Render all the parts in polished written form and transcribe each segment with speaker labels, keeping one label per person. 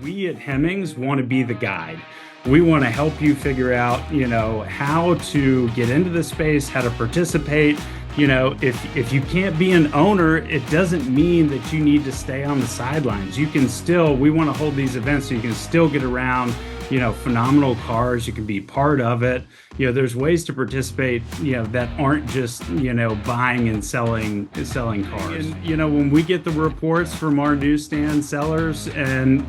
Speaker 1: We at Hemmings want to be the guide. We want to help you figure out, how to get into the space, how to participate. If you can't be an owner, it doesn't mean that you need to stay on the sidelines. We want to hold these events so you can still get around, phenomenal cars. You can be part of it. There's ways to participate, that aren't just, buying and selling cars. And, when we get the reports from our newsstand sellers and,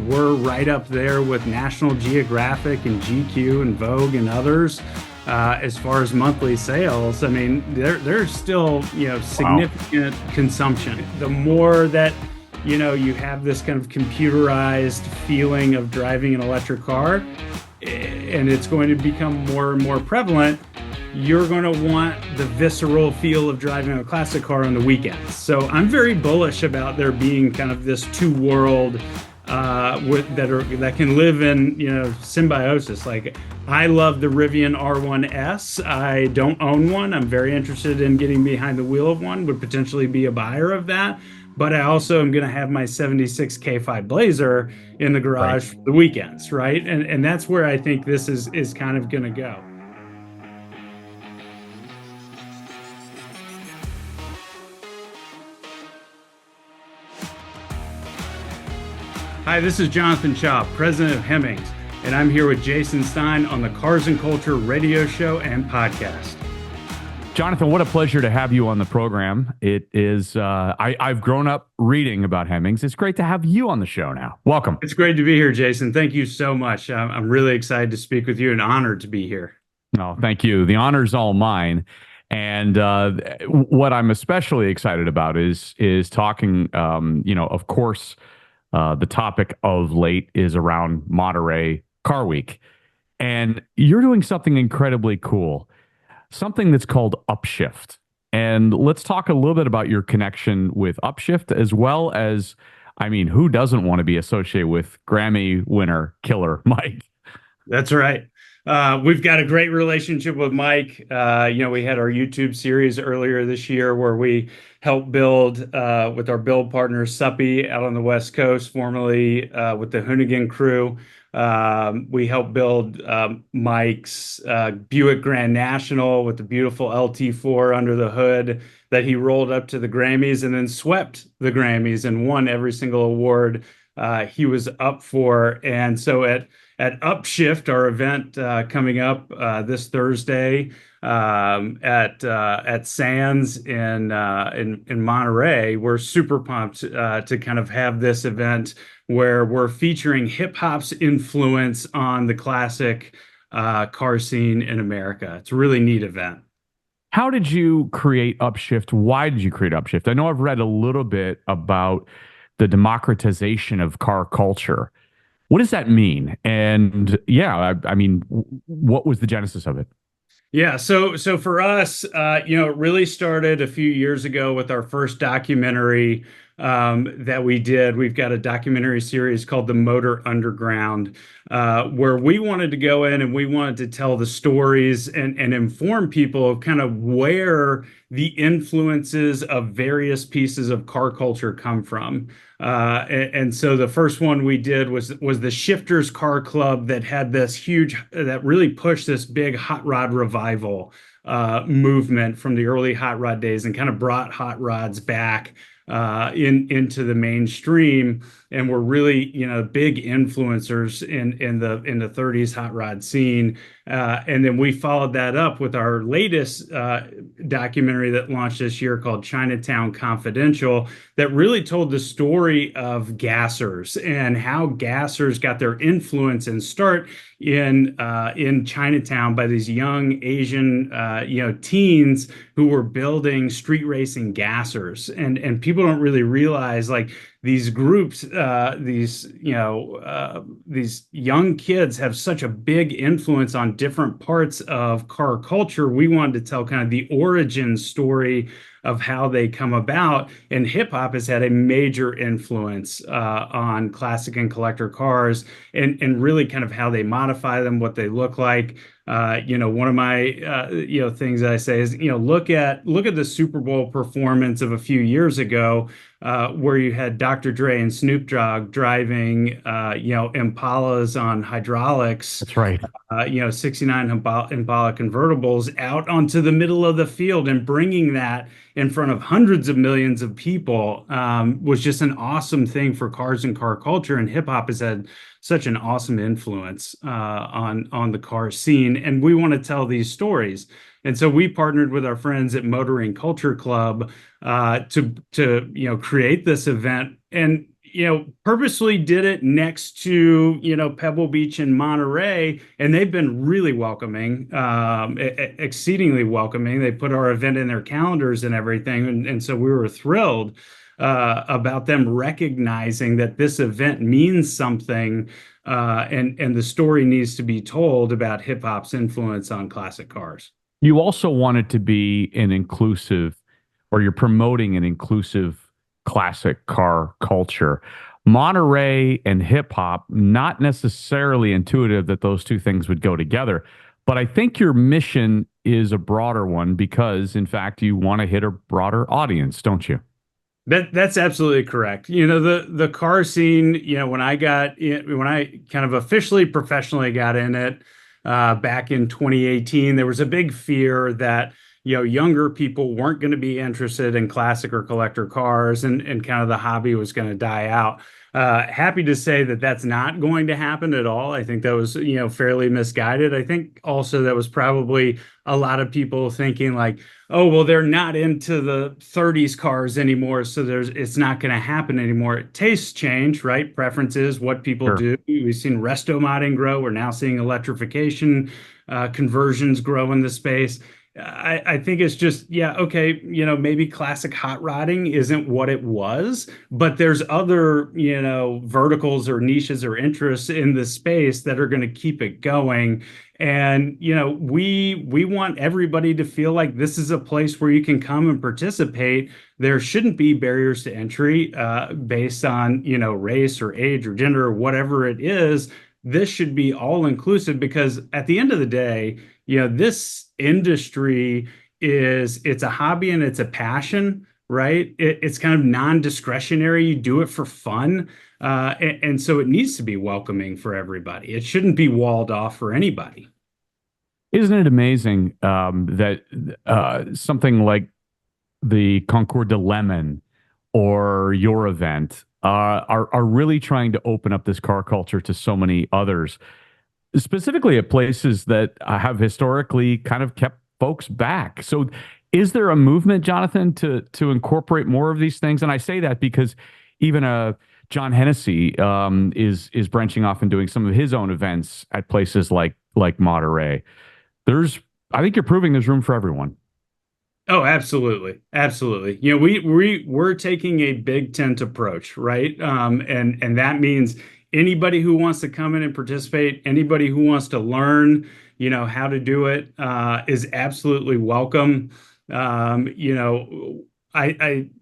Speaker 1: we're right up there with National Geographic and GQ and Vogue and others, as far as monthly sales, I mean, there's still, significant consumption. The more that, you have this kind of computerized feeling of driving an electric car, and it's going to become more and more prevalent, you're going to want the visceral feel of driving a classic car on the weekends. So I'm very bullish about there being kind of this two world that can live in symbiosis. Like, I love the Rivian R1S. I don't own one. I'm very interested in getting behind the wheel of one, would potentially be a buyer of that. But I also am going to have my 76 K5 Blazer in the garage for the weekends, right? And that's where I think this is kind of going to go. Hi, this is Jonathan Shaw, president of Hemmings, and I'm here with Jason Stein on the Cars and Culture radio show and podcast.
Speaker 2: Jonathan, what a pleasure to have you on the program. It is, I've grown up reading about Hemmings. It's great to have you on the show now. Welcome.
Speaker 1: It's great to be here, Jason. Thank you so much. I'm really excited to speak with you and honored to be here.
Speaker 2: Oh, thank you. The honor's all mine. And what I'm especially excited about is talking, of course, the topic of late is around Monterey Car Week. And you're doing something incredibly cool. Something that's called Upshift. And let's talk a little bit about your connection with Upshift, as well as, who doesn't want to be associated with Grammy winner Killer Mike?
Speaker 1: That's right. We've got a great relationship with Mike. We had our YouTube series earlier this year where we helped build with our build partner Suppy out on the West Coast, formerly with the Hoonigan crew. We helped build Mike's Buick Grand National with the beautiful LT4 under the hood that he rolled up to the Grammys and then swept the Grammys and won every single award he was up for. And so at Upshift, our event coming up this Thursday at Sands in Monterey, we're super pumped to kind of have this event where we're featuring hip hop's influence on the classic car scene in America. It's a really neat event.
Speaker 2: How did you create Upshift? Why did you create Upshift? I know I've read a little bit about the democratization of car culture. What does that mean? And what was the genesis of it?
Speaker 1: Yeah, so for us, it really started a few years ago with our first documentary that we did. We've got a documentary series called The Motor Underground, where we wanted to go in and we wanted to tell the stories and inform people of kind of where the influences of various pieces of car culture come from. And so the first one we did was the Shifters Car Club that had that really pushed this big hot rod revival movement from the early hot rod days and kind of brought hot rods back into the mainstream, and were really big influencers in the 30s hot rod scene. And then we followed that up with our latest documentary that launched this year called Chinatown Confidential, that really told the story of gassers and how gassers got their influence and start in Chinatown by these young Asian teens who were building street racing gassers. And people don't really realize, like, these groups, these young kids have such a big influence on different parts of car culture. We wanted to tell kind of the origin story of how they come about. And hip hop has had a major influence on classic and collector cars, and really kind of how they modify them, what they look like. One of my things I say is, look at the Super Bowl performance of a few years ago, where you had Dr. Dre and Snoop Dogg driving, Impalas on hydraulics,
Speaker 2: That's right.
Speaker 1: 69 Impala convertibles out onto the middle of the field, and bringing that in front of hundreds of millions of people was just an awesome thing for cars and car culture. And hip hop has had such an awesome influence on the car scene, and we want to tell these stories. And so we partnered with our friends at Motoring Culture Club to create this event, and purposely did it next to Pebble Beach in Monterey, and they've been really welcoming, exceedingly welcoming. They put our event in their calendars and everything, and so we were thrilled about them recognizing that this event means something, and the story needs to be told about hip hop's influence on classic cars.
Speaker 2: You also want it to be an inclusive, or you're promoting an inclusive classic car culture. Monterey and hip hop, not necessarily intuitive that those two things would go together, but I think your mission is a broader one because, in fact, you want to hit a broader audience, don't you?
Speaker 1: That's absolutely correct. The car scene, when I kind of officially professionally got in it back in 2018, there was a big fear that younger people weren't going to be interested in classic or collector cars, and kind of the hobby was going to die out. Happy to say that that's not going to happen at all. I think that was, fairly misguided. I think also that was probably a lot of people thinking like, oh, well, they're not into the 30s cars anymore, so it's not going to happen anymore. Tastes change, right? Preferences, what people
Speaker 2: Sure.
Speaker 1: do. We've seen resto modding grow. We're now seeing electrification conversions grow in the space. I think it's just, yeah, okay, maybe classic hot rodding isn't what it was, but there's other, verticals or niches or interests in the space that are going to keep it going. And, we want everybody to feel like this is a place where you can come and participate. There shouldn't be barriers to entry based on, race or age or gender or whatever it is. This should be all inclusive, because at the end of the day, this industry it's a hobby and it's a passion, right? It's kind of non-discretionary. You do it for fun. And so it needs to be welcoming for everybody. It shouldn't be walled off for anybody.
Speaker 2: Isn't it amazing that something like the Concours de Lemon or your event are really trying to open up this car culture to so many others, specifically at places that have historically kind of kept folks back. So is there a movement, Jonathan, to incorporate more of these things? And I say that because even John Hennessy is branching off and doing some of his own events at places like Monterey. I think you're proving there's room for everyone.
Speaker 1: Oh, absolutely. Absolutely. We're taking a big tent approach, right? And that means anybody who wants to come in and participate, anybody who wants to learn, how to do it, is absolutely welcome. I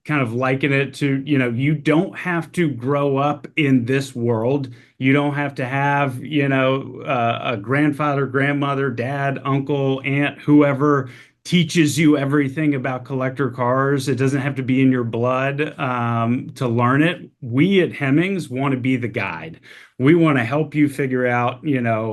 Speaker 1: kind of liken it to, you don't have to grow up in this world. You don't have to have, a grandfather, grandmother, dad, uncle, aunt, whoever teaches you everything about collector cars. It doesn't have to be in your blood to learn it. We at Hemmings want to be the guide. We want to help you figure out,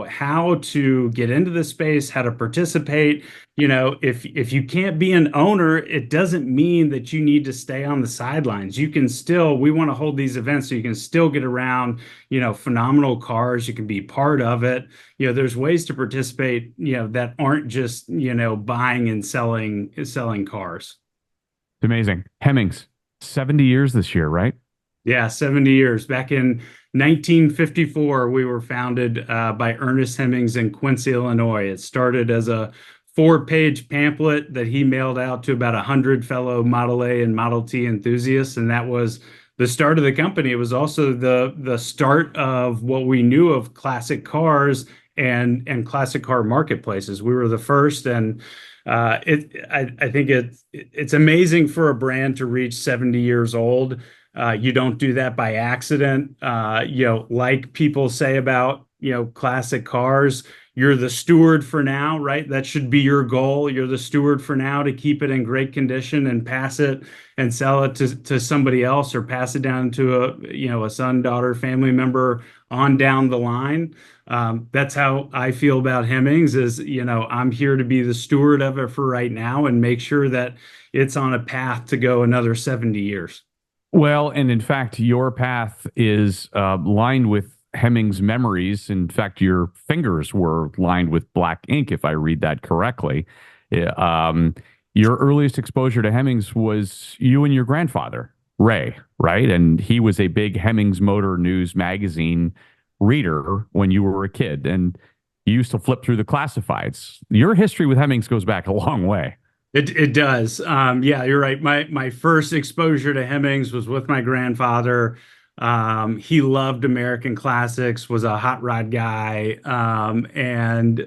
Speaker 1: how to get into the space, how to participate. If you can't be an owner, it doesn't mean that you need to stay on the sidelines. You can still, we want to hold these events so you can still get around, phenomenal cars. You can be part of it. There's ways to participate, that aren't just, buying and selling cars.
Speaker 2: It's amazing. Hemmings, 70 years this year, right?
Speaker 1: Yeah, 70 years. Back in 1954, we were founded by Ernest Hemmings in Quincy, Illinois. It started as a 4-page pamphlet that he mailed out to about 100 fellow Model A and Model T enthusiasts, and that was the start of the company. It was also the start of what we knew of classic cars and classic car marketplaces. We were the first, and I think it's amazing for a brand to reach 70 years old. You don't do that by accident. Like people say about, classic cars, you're the steward for now, right? That should be your goal. You're the steward for now to keep it in great condition and pass it and sell it to somebody else or pass it down to a son, daughter, family member on down the line. That's how I feel about Hemmings is, I'm here to be the steward of it for right now and make sure that it's on a path to go another 70 years.
Speaker 2: Well, and in fact, your path is lined with Hemmings memories. In fact, your fingers were lined with black ink, if I read that correctly. Yeah, your earliest exposure to Hemmings was you and your grandfather, Ray, right? And he was a big Hemmings Motor News magazine reader when you were a kid, and you used to flip through the classifieds. Your history with Hemmings goes back a long way.
Speaker 1: It does. Yeah, you're right. My first exposure to Hemmings was with my grandfather. He loved American classics, was a hot rod guy, and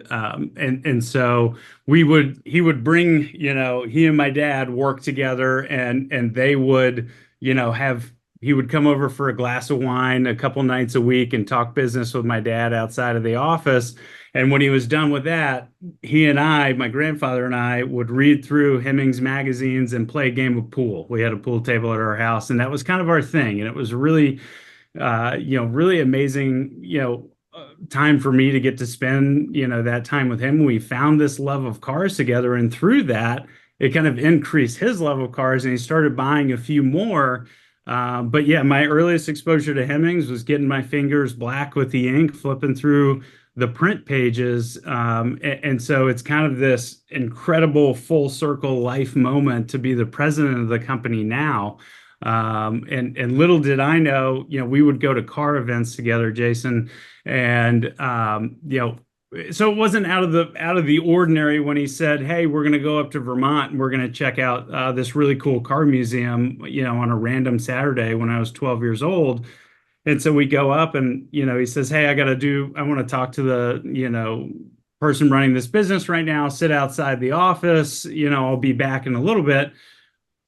Speaker 1: so he would bring, he and my dad work together, and they would, have he would come over for a glass of wine a couple nights a week and talk business with my dad outside of the office. And when he was done with that, he and I, my grandfather and I, would read through Hemmings magazines and play a game of pool. We had a pool table at our house, and that was kind of our thing. And it was really, really amazing, time for me to get to spend, that time with him. We found this love of cars together, and through that, it kind of increased his love of cars, and he started buying a few more. But yeah, my earliest exposure to Hemmings was getting my fingers black with the ink, flipping through the print pages. And so it's kind of this incredible full circle life moment to be the president of the company now. And little did I know, we would go to car events together, Jason, and so it wasn't out of the ordinary when he said, "Hey, we're going to go up to Vermont and we're going to check out this really cool car museum," on a random Saturday when I was 12 years old. And so we go up and, he says, "Hey, I want to talk to the, person running this business right now, sit outside the office, I'll be back in a little bit."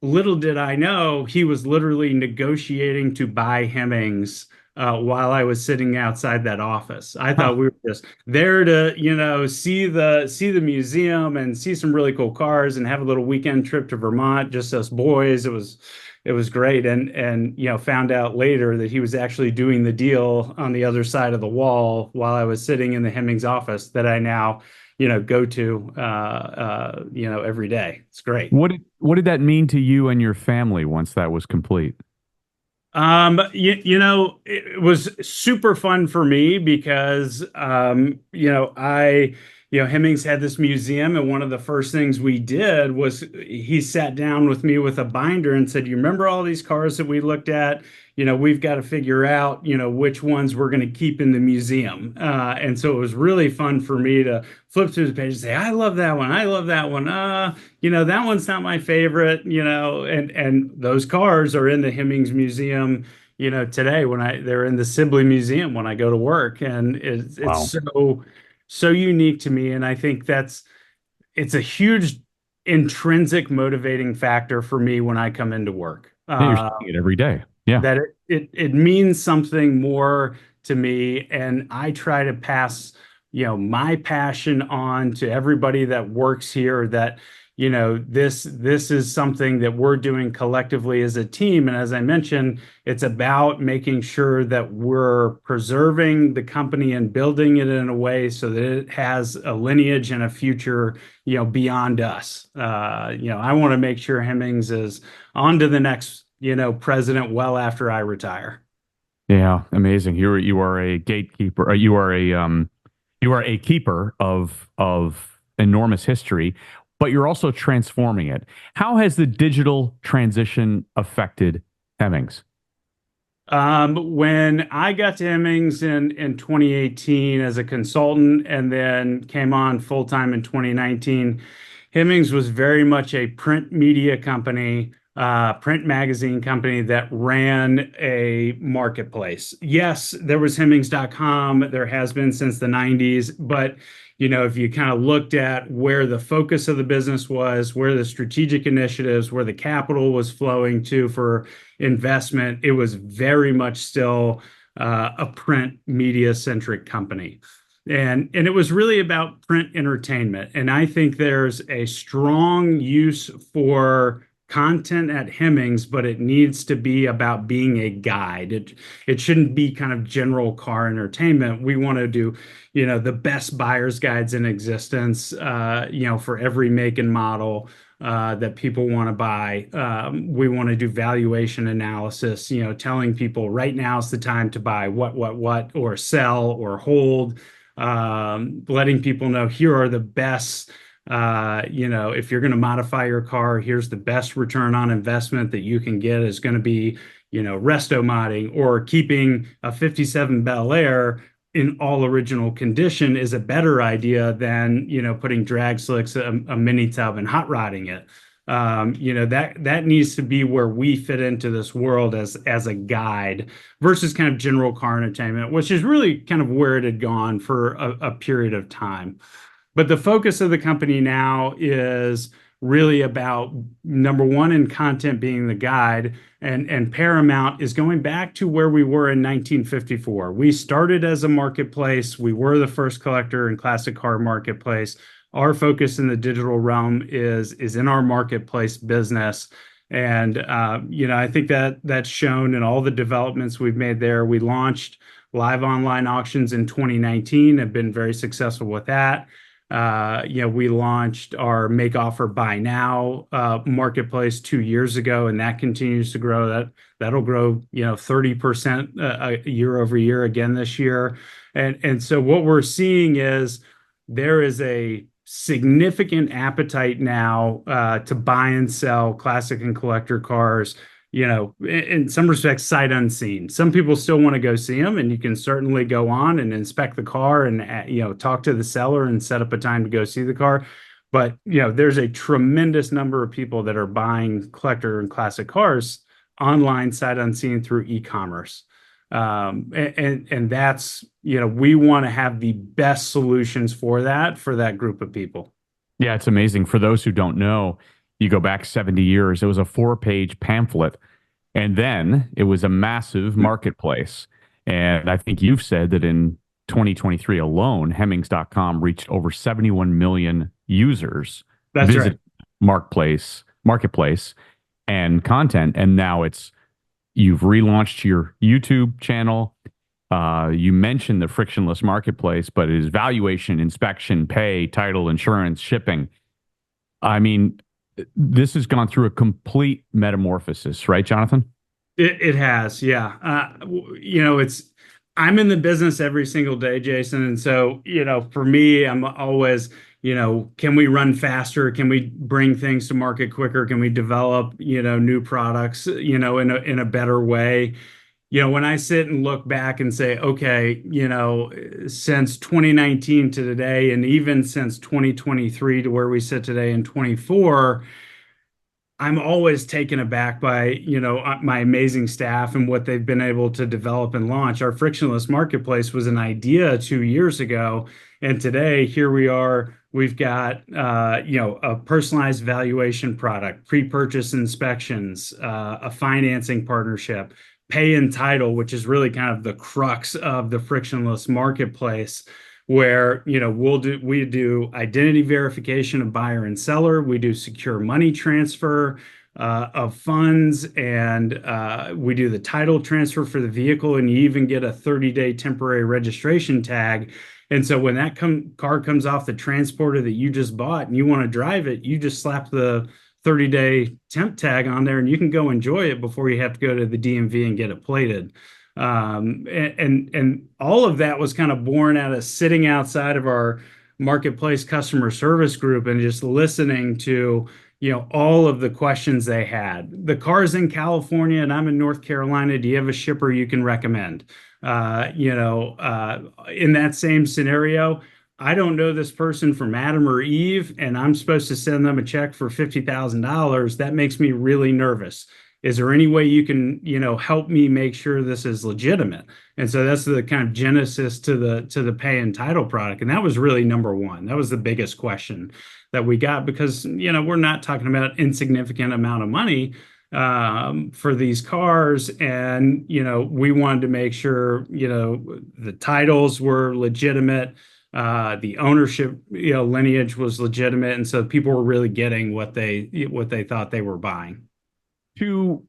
Speaker 1: Little did I know he was literally negotiating to buy Hemmings while I was sitting outside that office. I
Speaker 2: Huh.
Speaker 1: thought we were just there to, see the museum and see some really cool cars and have a little weekend trip to Vermont, just us boys. It was great, and found out later that he was actually doing the deal on the other side of the wall while I was sitting in the Hemmings office that I now go to every day. It's great.
Speaker 2: What did that mean to you and your family once that was complete?
Speaker 1: It was super fun for me because, Hemmings had this museum, and one of the first things we did was he sat down with me with a binder and said, "You remember all these cars that we looked at? We've got to figure out, which ones we're going to keep in the museum." And so it was really fun for me to flip through the page and say, "I love that one. I love that one. That one's not my favorite, and those cars are in the Hemmings Museum, today when they're in the Sibley Museum when I go to work, and it's
Speaker 2: Wow.
Speaker 1: so unique to me, and I think it's a huge intrinsic motivating factor for me when I come into work.
Speaker 2: Yeah, you're seeing it every day. Yeah.
Speaker 1: That it means something more to me, and I try to pass my passion on to everybody that works here, that this is something that we're doing collectively as a team. And as I mentioned, it's about making sure that we're preserving the company and building it in a way so that it has a lineage and a future beyond us. I want to make sure Hemmings is on to the next president well after I retire.
Speaker 2: Yeah, amazing. You are a gatekeeper. You are a keeper of enormous history, but you're also transforming it. How has the digital transition affected Hemmings?
Speaker 1: When I got to Hemmings in 2018 as a consultant and then came on full time in 2019, Hemmings was very much a print media company, print magazine company that ran a marketplace. Yes, there was Hemmings.com. There has been since the 90s, but if you kind of looked at where the focus of the business was, where the strategic initiatives, where the capital was flowing to for investment, it was very much still a print media centric company. And it was really about print entertainment. And I think there's a strong use for content at Hemmings, but it needs to be about being a guide. It shouldn't be kind of general car entertainment. We want to do, the best buyer's guides in existence, for every make and model that people want to buy. We want to do valuation analysis, telling people right now is the time to buy what, or sell or hold, letting people know here are the best. If you're going to modify your car, here's the best return on investment that you can get is going to be, resto modding, or keeping a 57 Bel Air in all original condition is a better idea than, putting drag slicks, a mini tub, and hot rodding it. That needs to be where we fit into this world as a guide versus kind of general car entertainment, which is really kind of where it had gone for a period of time. But the focus of the company now is really about number one in content being the guide, and paramount is going back to where we were in 1954. We started as a marketplace. We were the first collector and classic car marketplace. Our focus in the digital realm is in our marketplace business. And, I think that's shown in all the developments we've made there. We launched live online auctions in 2019, have been very successful with that. We launched our make offer buy now marketplace 2 years ago, and that continues to grow. That'll grow 30% year over year again this year. And so what we're seeing is there is a significant appetite now to buy and sell classic and collector cars, in some respects, sight unseen. Some people still want to go see them, and you can certainly go on and inspect the car and, talk to the seller and set up a time to go see the car. But, there's a tremendous number of people that are buying collector and classic cars online, sight unseen through e-commerce. And that's, we want to have the best solutions for that group of people.
Speaker 2: Yeah, it's amazing. For those who don't know, you go back 70 years, it was a 4-page pamphlet, and then it was a massive marketplace. And I think you've said that in 2023 alone, Hemmings.com reached over 71 million users.
Speaker 1: That's
Speaker 2: visit
Speaker 1: right.
Speaker 2: Marketplace and content. And now you've relaunched your YouTube channel. You mentioned the frictionless marketplace, but it is valuation, inspection, pay, title, insurance, shipping. I mean, this has gone through a complete metamorphosis, right, Jonathan?
Speaker 1: It has, yeah. I'm in the business every single day, Jason. And so, for me, I'm always, can we run faster? Can we bring things to market quicker? Can we develop, new products, in a better way? When I sit and look back and say, okay, since 2019 to today, and even since 2023 to where we sit today in 24, I'm always taken aback by, my amazing staff and what they've been able to develop and launch. Our frictionless marketplace was an idea 2 years ago. And today, here we are. We've got, a personalized valuation product, pre-purchase inspections, a financing partnership, pay and title, which is really kind of the crux of the frictionless marketplace, where we do identity verification of buyer and seller, we do secure money transfer of funds, and we do the title transfer for the vehicle, and you even get a 30-day temporary registration tag. And so when that car comes off the transporter that you just bought and you want to drive it, you just slap the 30-day temp tag on there, and you can go enjoy it before you have to go to the DMV and get it plated. And all of that was kind of born out of sitting outside of our marketplace customer service group and just listening to, all of the questions they had. The car's in California and I'm in North Carolina. Do you have a shipper you can recommend? In that same scenario, I don't know this person from Adam or Eve, and I'm supposed to send them a check for $50,000. That makes me really nervous. Is there any way you can, help me make sure this is legitimate? And so that's the kind of genesis to the pay and title product. And that was really number one. That was the biggest question that we got because, we're not talking about insignificant amount of money for these cars. And, we wanted to make sure, the titles were legitimate, the ownership, lineage was legitimate. And so people were really getting what they thought they were buying.
Speaker 2: Two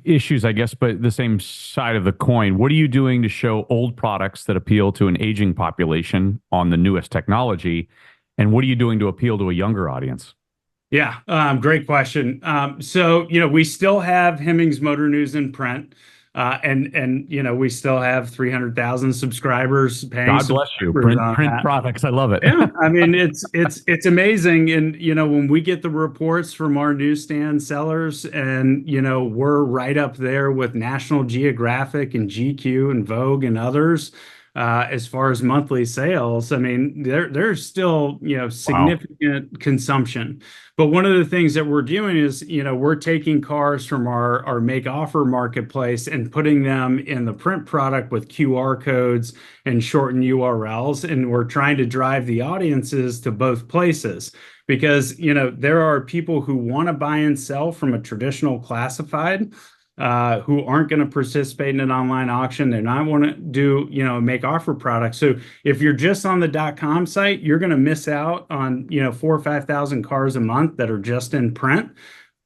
Speaker 2: issues, I guess, but the same side of the coin. What are you doing to show old products that appeal to an aging population on the newest technology? And what are you doing to appeal to a younger audience?
Speaker 1: Yeah, great question. So, we still have Hemmings Motor News in print, and we still have 300,000 subscribers, paying
Speaker 2: God bless you.
Speaker 1: subscribers
Speaker 2: Print
Speaker 1: on
Speaker 2: print
Speaker 1: that.
Speaker 2: products. I love it.
Speaker 1: Yeah, I mean it's amazing, and when we get the reports from our newsstand sellers, and we're right up there with National Geographic and GQ and Vogue and others as far as monthly sales. I mean, there's still
Speaker 2: Wow.
Speaker 1: significant consumption, but one of the things that we're doing is we're taking cars from our make offer marketplace and putting them in the print product with QR codes and shortened URLs. And we're trying to drive the audiences to both places because, there are people who want to buy and sell from a traditional classified who aren't going to participate in an online auction. They're not want to do, make offer products. So if you're just on the .com site, you're going to miss out on, 4 or 5,000 cars a month that are just in print.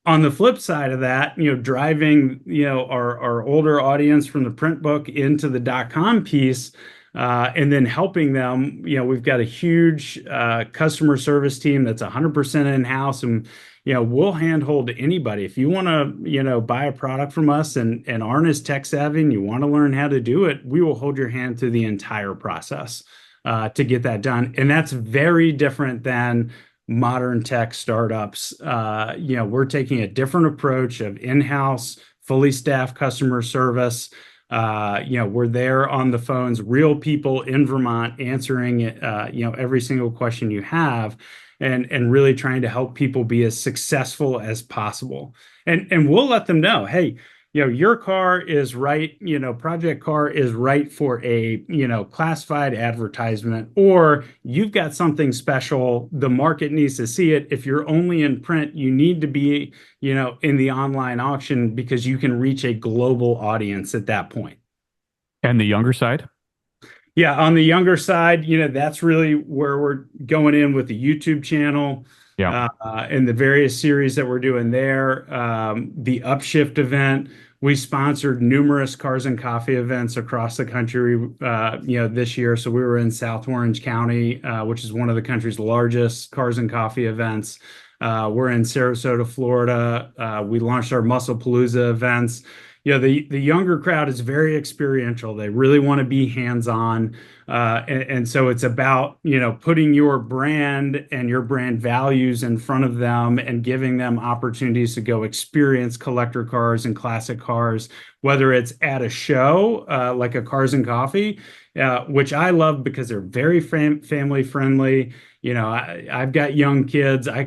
Speaker 1: On the flip side of that, driving, our older audience from the print book into the .com piece, and then helping them, we've got a huge customer service team that's 100% in-house, and we'll handhold anybody. If you want to, buy a product from us and aren't as tech savvy and you want to learn how to do it, we will hold your hand through the entire process to get that done. And that's very different than modern tech startups. We're taking a different approach of in-house, fully staffed customer service. We're there on the phones, real people in Vermont answering, every single question you have, and really trying to help people be as successful as possible. And we'll let them know, hey, your car is right, Project Car is right for a, classified advertisement, or you've got something special. The market needs to see it. If you're only in print, you need to be, in the online auction because you can reach a global audience at that point.
Speaker 2: And the younger side?
Speaker 1: Yeah, on the younger side, that's really where we're going in with the YouTube channel
Speaker 2: Yeah.
Speaker 1: and the various series that we're doing there. The Upshift event, we sponsored numerous Cars and Coffee events across the country, this year. So we were in South Orange County, which is one of the country's largest Cars and Coffee events. We're in Sarasota, Florida. We launched our Muscle Palooza events. The younger crowd is very experiential. They really want to be hands-on. And so it's about, putting your brand and your brand values in front of them and giving them opportunities to go experience collector cars and classic cars, whether it's at a show, like a Cars and Coffee, which I love because they're very family friendly. I've got young kids. I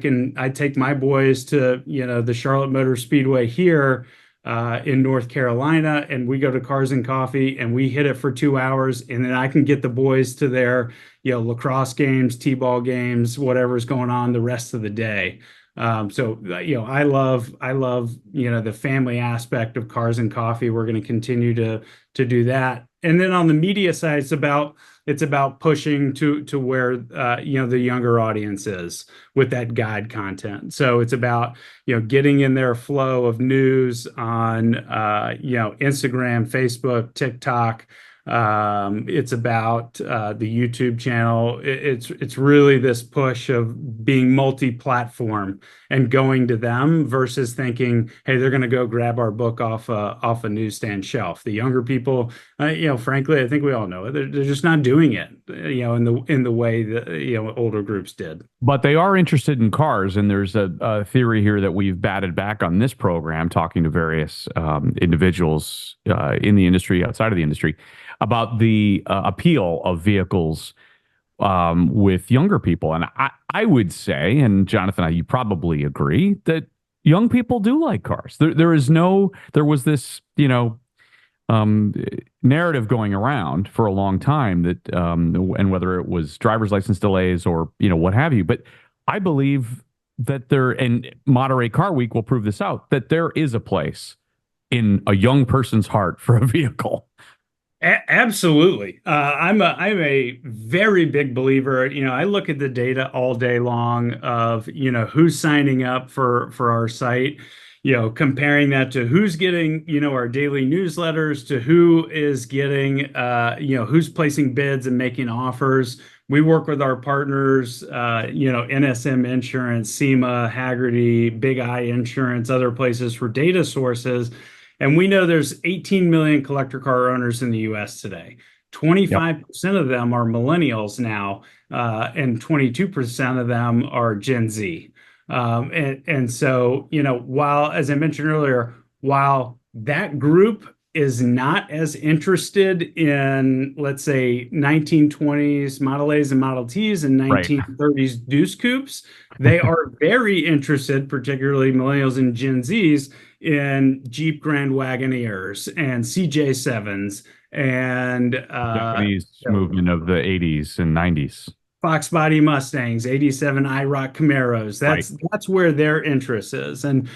Speaker 1: take my boys to, the Charlotte Motor Speedway here in North Carolina, and we go to Cars and Coffee and we hit it for 2 hours, and then I can get the boys to their, lacrosse games, t-ball games, whatever's going on the rest of the day. So I love the family aspect of Cars and Coffee. We're going to continue to do that. And then on the media side, it's about pushing to where the younger audience is with that guide content. So it's about getting in their flow of news on Instagram, Facebook, TikTok. It's about the YouTube channel. It's really this push of being multi-platform and going to them versus thinking, hey, they're going to go grab our book off a newsstand shelf. The younger people, frankly, I think we all know it. They're just not doing it, in the way that older groups did.
Speaker 2: But they are interested in cars, and there's a theory here that we've batted back on this program, talking to various individuals in the industry, outside of the industry, about the appeal of vehicles with younger people. And I would say, and Jonathan, you probably agree, that young people do like cars. There was this, um, narrative going around for a long time that, and whether it was driver's license delays or, what have you. But I believe that and Monterey Car Week will prove this out, that there is a place in a young person's heart for a vehicle.
Speaker 1: Absolutely. I'm a very big believer. I look at the data all day long of, who's signing up for our site, comparing that to who's getting, our daily newsletters, to who is getting, who's placing bids and making offers. We work with our partners, NSM Insurance, SEMA, Haggerty, Big I Insurance, other places for data sources. And we know there's 18 million collector car owners in the US today.
Speaker 2: Yep.
Speaker 1: 25% of them are millennials now, and 22% of them are Gen Z. And so, while, as I mentioned earlier, while that group is not as interested in, let's say, 1920s Model A's and Model T's and
Speaker 2: Right.
Speaker 1: 1930s Deuce Coupes, they are very interested, particularly millennials and Gen Zs, in Jeep Grand Wagoneers and CJ7s and
Speaker 2: Japanese movement of the 80s and 90s.
Speaker 1: Fox Body Mustangs, 87 IROC Camaros.
Speaker 2: Right.
Speaker 1: That's where their interest is. And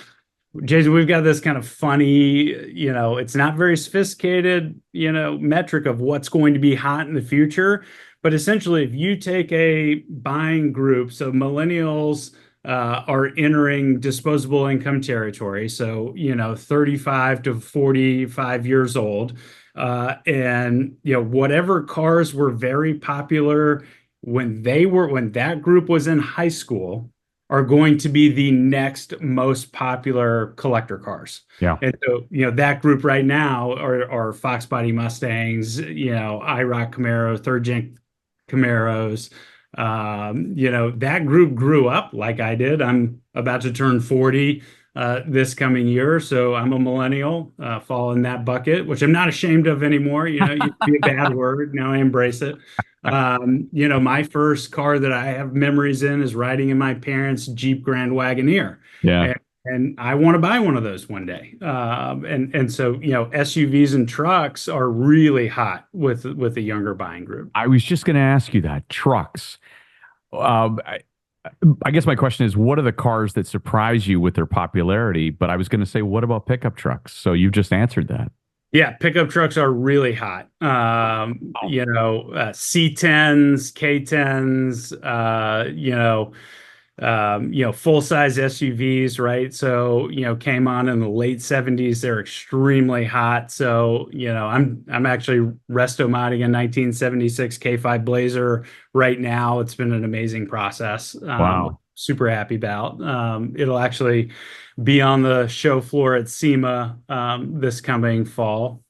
Speaker 1: Jason, we've got this kind of funny, it's not very sophisticated, metric of what's going to be hot in the future. But essentially, if you take a buying group, so millennials are entering disposable income territory, so, 35 to 45 years old. And, whatever cars were very popular when that group was in high school are going to be the next most popular collector cars.
Speaker 2: Yeah.
Speaker 1: And so, that group right now are Fox Body Mustangs, IROC Camaro, third gen Camaros. That group grew up like I did. I'm about to turn 40 this coming year, so I'm a millennial, fall in that bucket, which I'm not ashamed of anymore. It used to be a bad word. Now I embrace it. My first car that I have memories in is riding in my parents' Jeep Grand Wagoneer.
Speaker 2: Yeah.
Speaker 1: And I want to buy one of those one day. And so, SUVs and trucks are really hot with the younger buying group.
Speaker 2: I was just going to ask you that. Trucks. Um, I, I guess my question is, what are the cars that surprise you with their popularity? But I was going to say, what about pickup trucks? So you've just answered that.
Speaker 1: Yeah, pickup trucks are really hot. C10s, K10s, full size SUVs, right? So, came on in the late 70s. They're extremely hot. So, I'm actually resto modding a 1976 K5 Blazer right now. It's been an amazing process.
Speaker 2: Wow.
Speaker 1: Super happy about. It'll actually be on the show floor at SEMA this coming fall.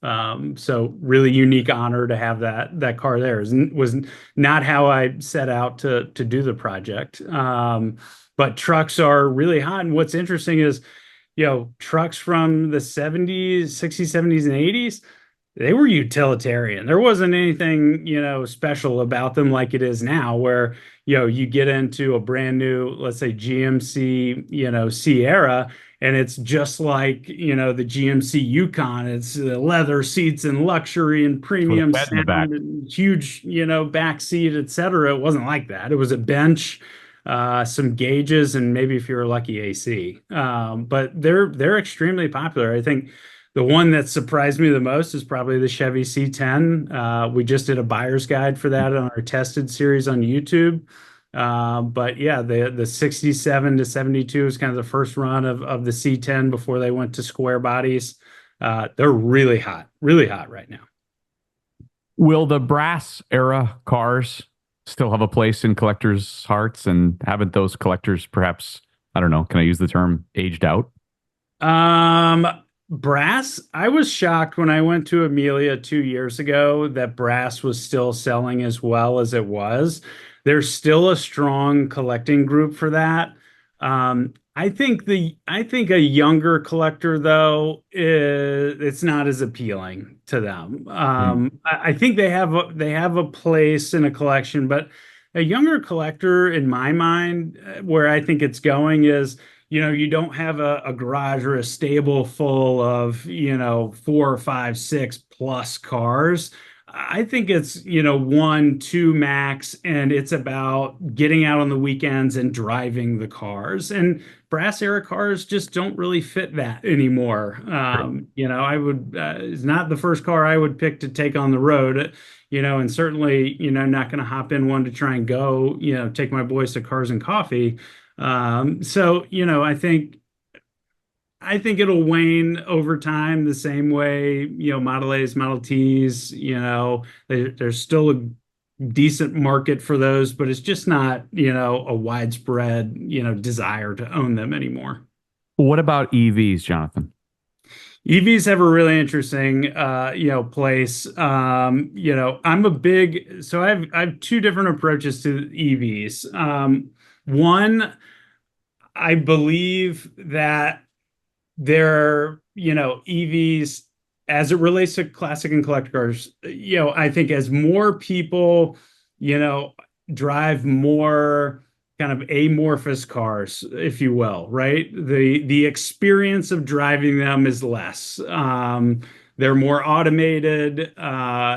Speaker 1: So really unique honor to have that car there. It was not how I set out to do the project. But trucks are really hot. And what's interesting is, trucks from the 70s, 60s, 70s, and 80s, they were utilitarian. There wasn't anything, special about them like it is now, where, you get into a brand new, let's say GMC, Sierra, and it's just like, the GMC Yukon. It's the leather seats and luxury and
Speaker 2: With a
Speaker 1: premium
Speaker 2: bed in the back.
Speaker 1: sound and huge, back seat, et cetera. It wasn't like that. It was a bench, some gauges, and maybe if you were lucky, AC. But they're extremely popular. I think the one that surprised me the most is probably the Chevy C10. We just did a buyer's guide for that on our tested series on YouTube. But yeah, the 67 to 72 is kind of the first run of the C10 before they went to square bodies. They're really hot right now.
Speaker 2: Will the brass era cars still have a place in collectors' hearts? And haven't those collectors perhaps, I don't know, can I use the term aged out?
Speaker 1: Brass, I was shocked when I went to Amelia 2 years ago that brass was still selling as well as it was. There's still a strong collecting group for that. I think a younger collector though it's not as appealing to them.
Speaker 2: Mm.
Speaker 1: I think they have a place in a collection, but a younger collector, in my mind, where I think it's going is, you don't have a garage or a stable full of, four, five, six plus cars. I think it's, one, two max, and it's about getting out on the weekends and driving the cars. And brass era cars just don't really fit that anymore. It's not the first car I would pick to take on the road, and certainly, not going to hop in one to try and go, take my boys to Cars and Coffee. So, I think it'll wane over time the same way, Model A's, Model T's, there's still a decent market for those, but it's just not, a widespread, desire to own them anymore.
Speaker 2: What about EVs, Jonathan?
Speaker 1: EVs have a really interesting, place. I'm a big, so I have two different approaches to EVs. One, I believe that EVs as it relates to classic and collector cars, I think as more people, you know, drive more kind of amorphous cars, if you will, right? The experience of driving them is less. They're more automated.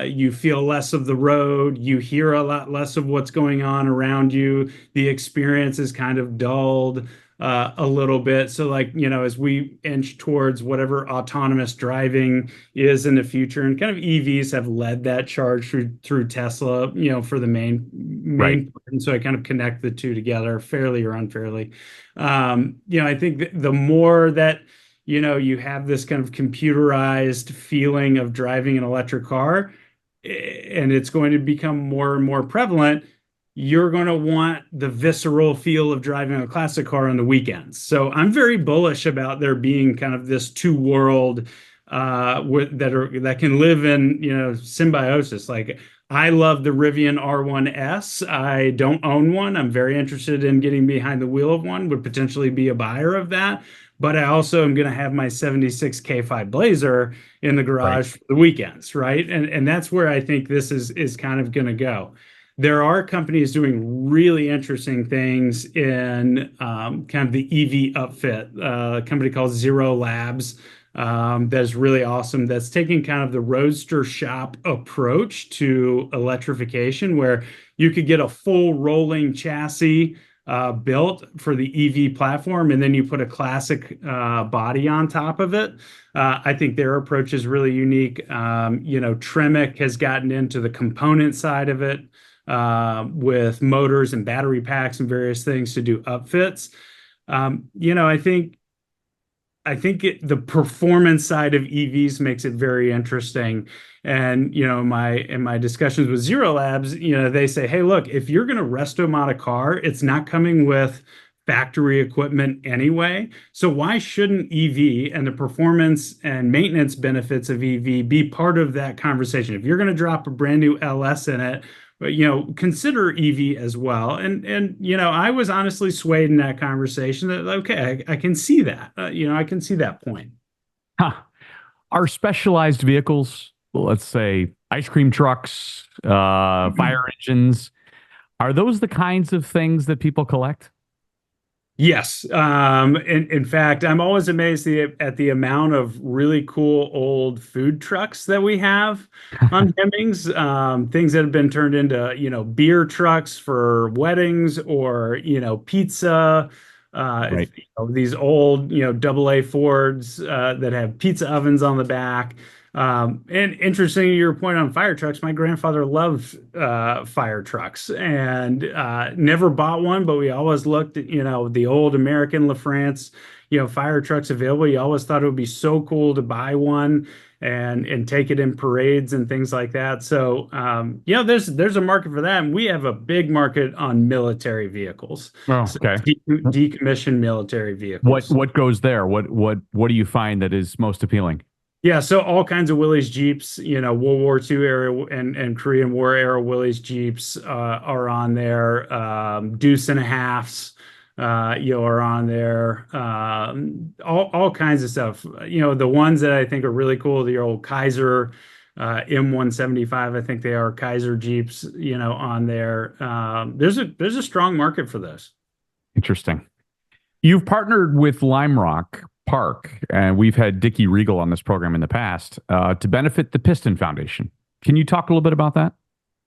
Speaker 1: You feel less of the road. You hear a lot less of what's going on around you. The experience is kind of dulled a little bit. So, like, as we inch towards whatever autonomous driving is in the future, and kind of EVs have led that charge through Tesla, for the
Speaker 2: Right.
Speaker 1: main. And so I kind of connect the two together, fairly or unfairly. I think the more that you have this kind of computerized feeling of driving an electric car, and it's going to become more and more prevalent. You're going to want the visceral feel of driving a classic car on the weekends. So I'm very bullish about there being kind of this two world that can live in symbiosis. Like, I love the Rivian R1S. I don't own one. I'm very interested in getting behind the wheel of one. Would potentially be a buyer of that. But I also am going to have my 76 K5 Blazer in the
Speaker 2: Right.
Speaker 1: garage for the weekends, right? And that's where I think this is kind of going to go. There are companies doing really interesting things in kind of the EV upfit. A company called Zero Labs that's really awesome. That's taking kind of the roadster shop approach to electrification, where you could get a full rolling chassis built for the EV platform, and then you put a classic body on top of it. I think their approach is really unique. Tremec has gotten into the component side of it with motors and battery packs and various things to do upfits. I think the performance side of EVs makes it very interesting. And in my discussions with Zero Labs, they say, hey, look, if you're going to resto mod a car, it's not coming with factory equipment anyway. So why shouldn't EV and the performance and maintenance benefits of EV be part of that conversation? If you're going to drop a brand new LS in it, but consider EV as well. And I was honestly swayed in that conversation that, okay, I can see that. I can see that point.
Speaker 2: Huh. Are specialized vehicles, let's say ice cream trucks, fire engines, are those the kinds of things that people collect?
Speaker 1: Yes. In fact, I'm always amazed at the amount of really cool old food trucks that we have on Hemmings. Things that have been turned into, beer trucks for weddings, or, pizza.
Speaker 2: Right.
Speaker 1: These old, double A Fords that have pizza ovens on the back. And interesting, your point on fire trucks. My grandfather loved fire trucks, and never bought one, but we always looked at, the old American LaFrance, fire trucks available. You always thought it would be so cool to buy one and take it in parades and things like that. So there's a market for that, and we have a big market on military vehicles.
Speaker 2: Oh,
Speaker 1: So
Speaker 2: okay.
Speaker 1: decommissioned military
Speaker 2: What
Speaker 1: vehicles.
Speaker 2: what goes there? What do you find that is most appealing?
Speaker 1: Yeah, so all kinds of Willys Jeeps, World War II era and Korean War era Willys Jeeps are on there. Deuce and a halves, are on there. All kinds of stuff. The ones that I think are really cool, the old Kaiser M175. I think they are Kaiser Jeeps, on there. There's a strong market for those.
Speaker 2: Interesting. You've partnered with Lime Rock Park, and we've had Dickie Regal on this program in the past to benefit the Piston Foundation. Can you talk a little bit about that?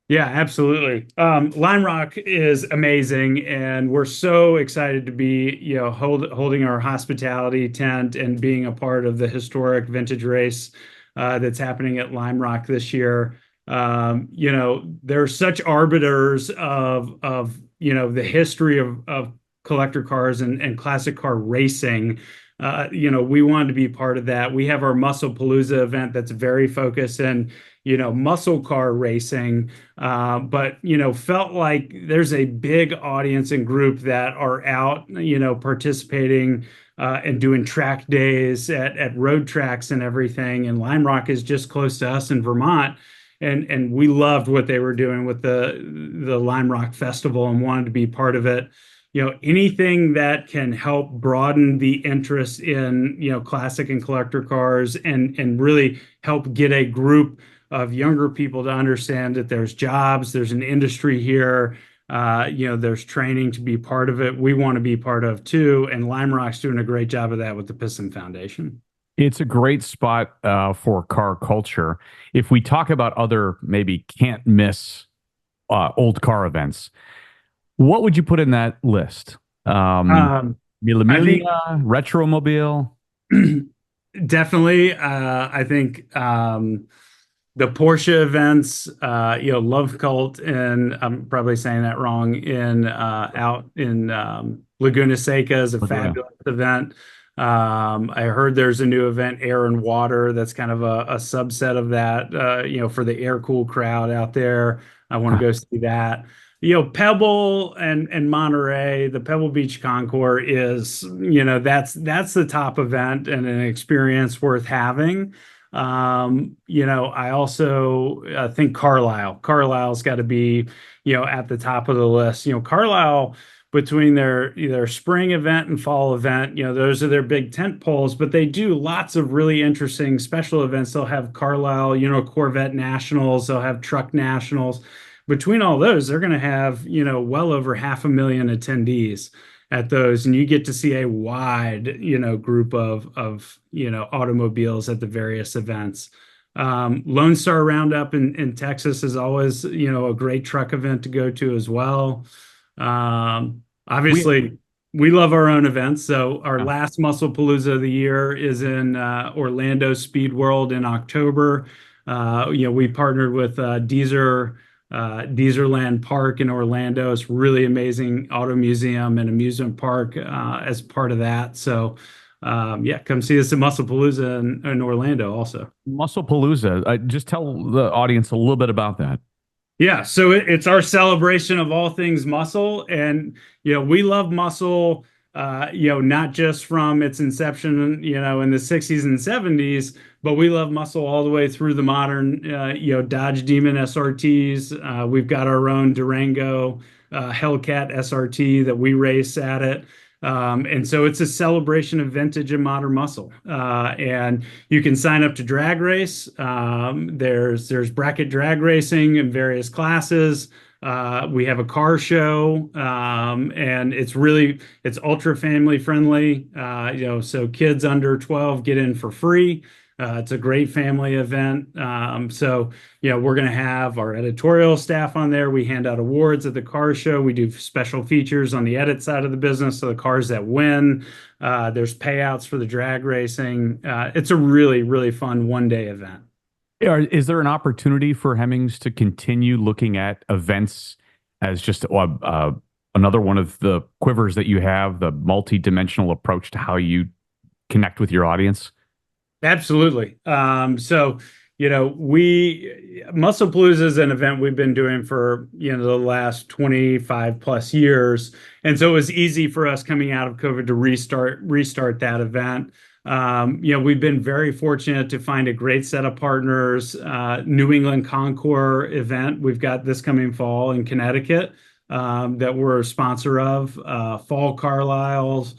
Speaker 1: Yeah, absolutely. Lime Rock is amazing, and we're so excited to be, holding our hospitality tent and being a part of the historic vintage race that's happening at Lime Rock this year. They're such arbiters of the history of collector cars and classic car racing. We wanted to be part of that. We have our Muscle Palooza event that's very focused in, muscle car racing, but felt like there's a big audience and group that are out, participating and doing track days at road tracks and everything. And Lime Rock is just close to us in Vermont. And we loved what they were doing with the Lime Rock Festival and wanted to be part of it. Anything that can help broaden the interest in, classic and collector cars and really help get a group of younger people to understand that there's jobs, there's an industry here, there's training to be part of it. We want to be part of too. And Lime Rock's doing a great job of that with the Piston Foundation.
Speaker 2: It's a great spot for car culture. If we talk about other maybe can't miss old car events, what would you put in that list? Mila
Speaker 1: I think
Speaker 2: Mila, Retromobile.
Speaker 1: definitely. I think the Porsche events, Love Cult, and I'm probably saying that wrong, in out in Laguna Seca is a
Speaker 2: Laguna.
Speaker 1: fabulous event. I heard there's a new event, Air and Water, that's kind of a subset of that, for the air cool crowd out there. I want to go see that. Pebble and Monterey, the Pebble Beach Concours is, that's the top event and an experience worth having. I also think Carlisle. Carlisle's got to be, at the top of the list. Carlisle, between their spring event and fall event, those are their big tent poles, but they do lots of really interesting special events. They'll have Carlisle, Corvette Nationals, they'll have Truck Nationals. Between all those, they're going to have, well over 500,000 attendees at those, and you get to see a wide, group of automobiles at the various events. Lone Star Roundup in Texas is always, a great truck event to go to as well.
Speaker 2: We,
Speaker 1: Obviously, we love our own events. So our
Speaker 2: yeah.
Speaker 1: last Muscle Palooza of the year is in Orlando Speed World in October. We partnered with Deezerland Park in Orlando. It's really amazing auto museum and amusement park as part of that. So, come see us at Muscle Palooza in Orlando also.
Speaker 2: Muscle Palooza. Just tell the audience a little bit about that.
Speaker 1: Yeah, so it's our celebration of all things muscle, and we love muscle. Not just from its inception, in the '60s and '70s, but we love muscle all the way through the modern, Dodge Demon SRTs. We've got our own Durango Hellcat SRT that we race at it. And so it's a celebration of vintage and modern muscle. And you can sign up to drag race. There's bracket drag racing in various classes. We have a car show, and it's ultra family friendly. So kids under 12 get in for free. It's a great family event. We're going to have our editorial staff on there. We hand out awards at the car show. We do special features on the edit side of the business. So the cars that win, there's payouts for the drag racing. It's a really, really fun one-day event.
Speaker 2: Is there an opportunity for Hemmings to continue looking at events as just another one of the quivers that you have, the multi-dimensional approach to how you connect with your audience?
Speaker 1: Absolutely. Muscle Palooza is an event we've been doing for, the last 25 plus years. And so it was easy for us coming out of COVID to restart that event. We've been very fortunate to find a great set of partners. New England Concours event, we've got this coming fall in Connecticut that we're a sponsor of. Fall Carlisle's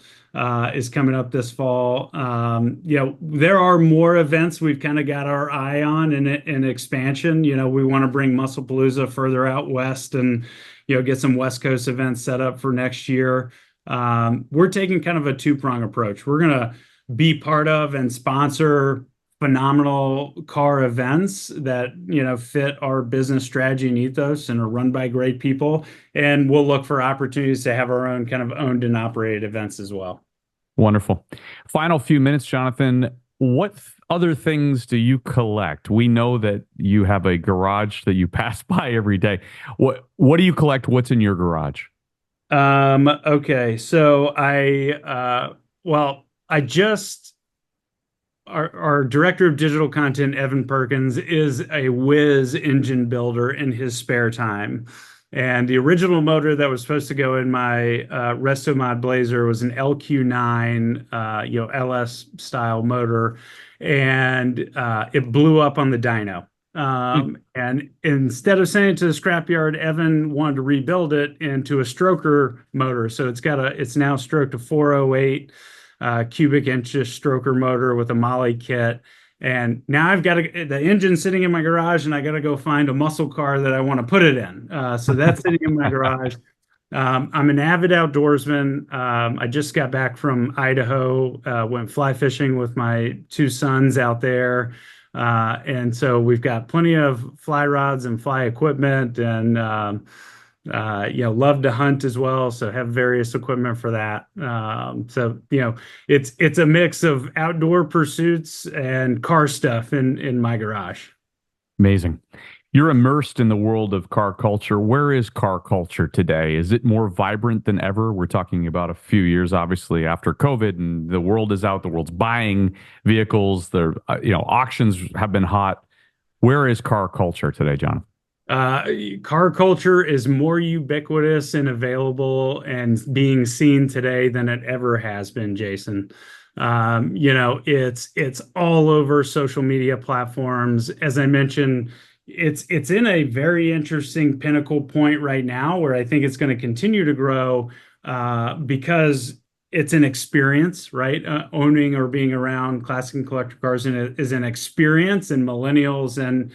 Speaker 1: is coming up this fall. There are more events we've kind of got our eye on in expansion. We want to bring Muscle Palooza further out west and get some West Coast events set up for next year. we're taking kind of a two-prong approach. We're going to be part of and sponsor phenomenal car events that, fit our business strategy and ethos and are run by great people. And we'll look for opportunities to have our own kind of owned and operated events as well.
Speaker 2: Wonderful. Final few minutes, Jonathan. What other things do you collect? We know that you have a garage that you pass by every day. What do you collect? What's in your garage?
Speaker 1: Okay. So I just, our director of digital content, Evan Perkins, is a whiz engine builder in his spare time. And the original motor that was supposed to go in my Resto Mod Blazer was an LQ9, LS style motor, and it blew up on the dyno. And instead of sending it to the scrapyard, Evan wanted to rebuild it into a stroker motor. So it's now stroked a 408 cubic inches stroker motor with a Molly kit. And now I've got the engine sitting in my garage, and I got to go find a muscle car that I want to put it in. So that's sitting in my garage. I'm an avid outdoorsman. I just got back from Idaho, went fly fishing with my two sons out there. And so we've got plenty of fly rods and fly equipment, and love to hunt as well. So have various equipment for that. It's a mix of outdoor pursuits and car stuff in my garage.
Speaker 2: Amazing. You're immersed in the world of car culture. Where is car culture today? Is it more vibrant than ever? We're talking about a few years, obviously, after COVID, and the world is out. The world's buying vehicles. Auctions have been hot. Where is car culture today, John?
Speaker 1: Car culture is more ubiquitous and available and being seen today than it ever has been, Jason. It's all over social media platforms. As I mentioned, it's in a very interesting pinnacle point right now where I think it's going to continue to grow because it's an experience, right? Owning or being around classic and collector cars is an experience, and millennials and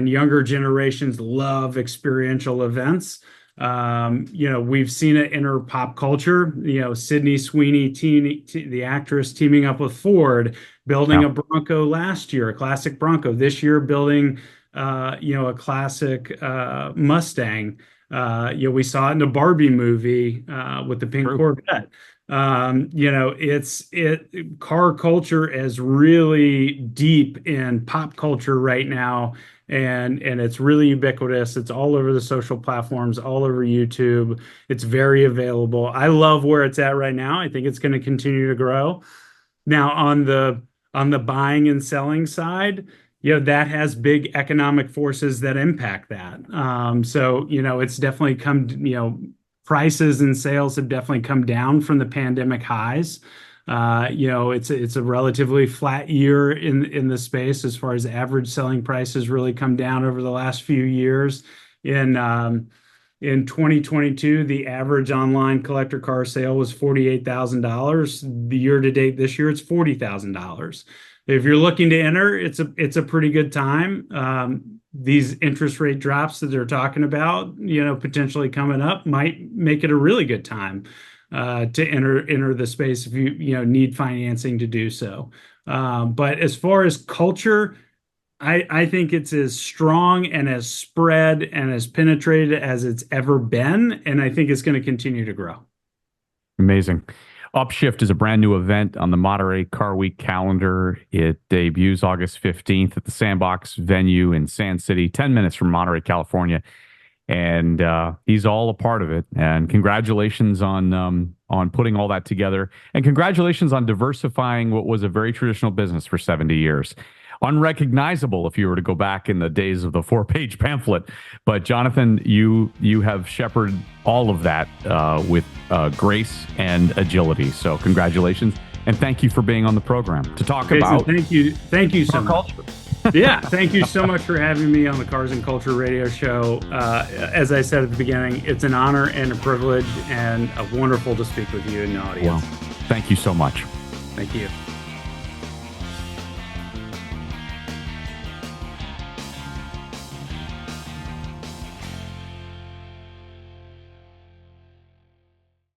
Speaker 1: younger generations love experiential events. We've seen it enter pop culture. Sydney Sweeney, the actress, teaming up with Ford, building a Bronco last year, a classic Bronco. This year, building a classic Mustang. We saw it in the Barbie movie with the pink Corvette. Car culture is really deep in pop culture right now, and it's really ubiquitous. It's all over the social platforms, all over YouTube. It's very available. I love where it's at right now. I think it's going to continue to grow. Now on the buying and selling side, that has big economic forces that impact that. It's definitely prices and sales have definitely come down from the pandemic highs. It's a relatively flat year in the space as far as average selling prices really come down over the last few years. In 2022, the average online collector car sale was $48,000. The year to date this year, it's $40,000. If you're looking to enter, it's a pretty good time. These interest rate drops that they're talking about, potentially coming up, might make it a really good time to enter the space if you need financing to do so. But as far as culture, I think it's as strong and as spread and as penetrated as it's ever been, and I think it's going to continue to grow.
Speaker 2: Amazing. Upshift is a brand new event on the Monterey Car Week calendar. It debuts August 15th at the Sandbox venue in Sand City, 10 minutes from Monterey, California. And he's all a part of it. And congratulations on putting all that together. And congratulations on diversifying what was a very traditional business for 70 years. Unrecognizable if you were to go back in the days of the 4-page pamphlet. But Jonathan, you have shepherded all of that with grace and agility. So congratulations. And thank you for being on the program to talk
Speaker 1: Jason,
Speaker 2: about.
Speaker 1: Thank you so much. Yeah, thank you so much for having me on the Cars and Culture radio show. As I said at the beginning, it's an honor and a privilege and wonderful to speak with you and the audience.
Speaker 2: Well, thank you so much.
Speaker 1: Thank you.